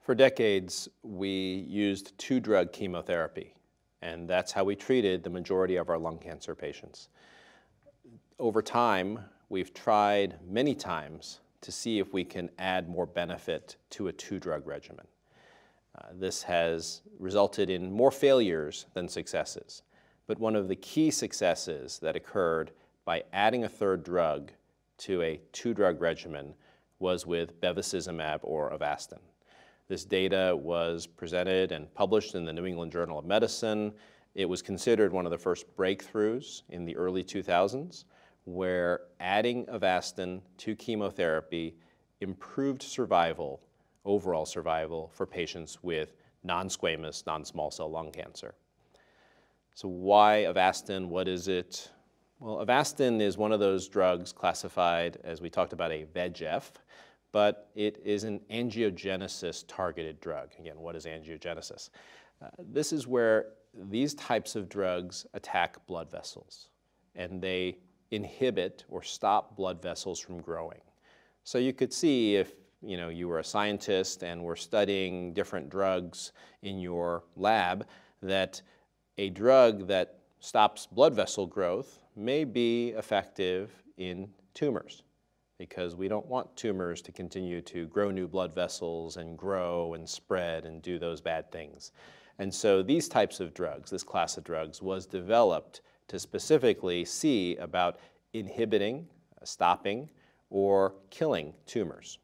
For decades, we used two-drug chemotherapy, and that's how we treated the majority of our lung cancer patients. Over time, we've tried many times to see if we can add more benefit to a two-drug regimen. This has resulted in more failures than successes, but one of the key successes that occurred by adding a third drug to a two-drug regimen was with bevacizumab or Avastin. This data was presented and published in the New England Journal of Medicine. It was considered one of the first breakthroughs in the early 2000s, where adding Avastin to chemotherapy improved survival, overall survival, for patients with non-squamous, non-small cell lung cancer. So why Avastin? What is it? Well, Avastin is one of those drugs classified, as we talked about, a VEGF, but it is an angiogenesis-targeted drug. Again, what is angiogenesis? This is where these types of drugs attack blood vessels, and they inhibit or stop blood vessels from growing. So you could see if you were a scientist and were studying different drugs in your lab, that a drug that stops blood vessel growth may be effective in tumors, because we don't want tumors to continue to grow new blood vessels and grow and spread and do those bad things. And so these types of drugs, this class of drugs, was developed to specifically see about inhibiting, stopping, or killing tumors.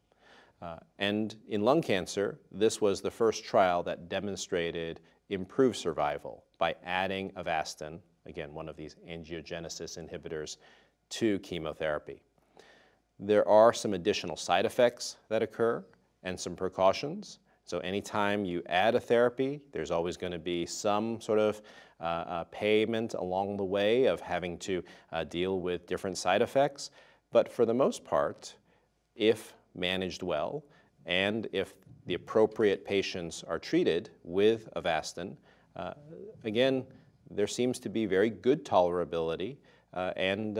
And in lung cancer, this was the first trial that demonstrated improved survival by adding Avastin, again, one of these angiogenesis inhibitors, to chemotherapy. There are some additional side effects that occur and some precautions. So anytime you add a therapy, there's always going to be some sort of payment along the way of having to deal with different side effects. But for the most part, if managed well, and if the appropriate patients are treated with Avastin, again, there seems to be very good tolerability and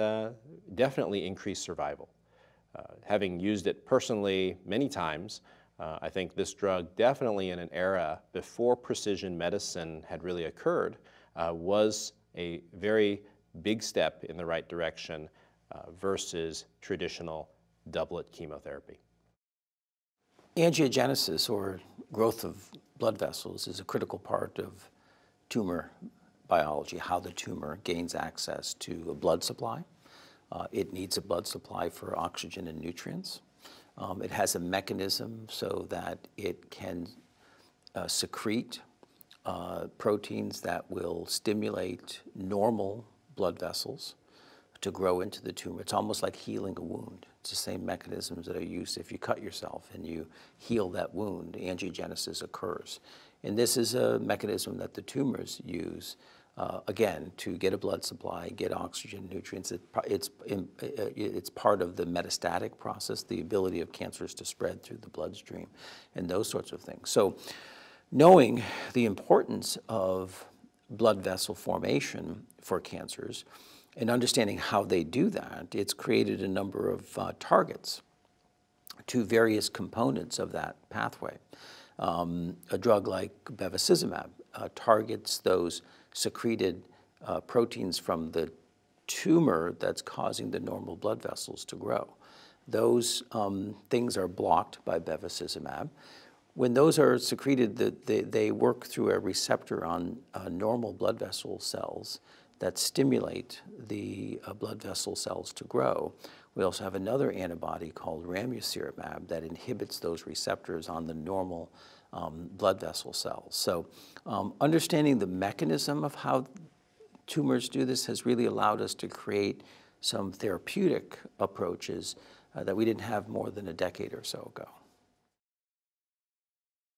definitely increased survival. Having used it personally many times, I think this drug, definitely in an era before precision medicine had really occurred, was a very big step in the right direction versus traditional doublet chemotherapy. Angiogenesis, or growth of blood vessels, is a critical part of tumor biology, how the tumor gains access to a blood supply. It needs a blood supply for oxygen and nutrients. It has a mechanism so that it can secrete proteins that will stimulate normal blood vessels to grow into the tumor. It's almost like healing a wound. It's the same mechanisms that are used if you cut yourself and you heal that wound. Angiogenesis occurs. And this is a mechanism that the tumors use, again, to get a blood supply, get oxygen, nutrients. It's part of the metastatic process, the ability of cancers to spread through the bloodstream, and those sorts of things. So knowing the importance of blood vessel formation for cancers and understanding how they do that, it's created a number of targets to various components of that pathway. A drug like bevacizumab targets those secreted proteins from the tumor that's causing the normal blood vessels to grow. Those things are blocked by bevacizumab. When those are secreted, they work through a receptor on normal blood vessel cells that stimulate the blood vessel cells to grow. We also have another antibody called ramucirumab that inhibits those receptors on the normal blood vessel cells. So understanding the mechanism of how tumors do this has really allowed us to create some therapeutic approaches that we didn't have more than a decade or so ago.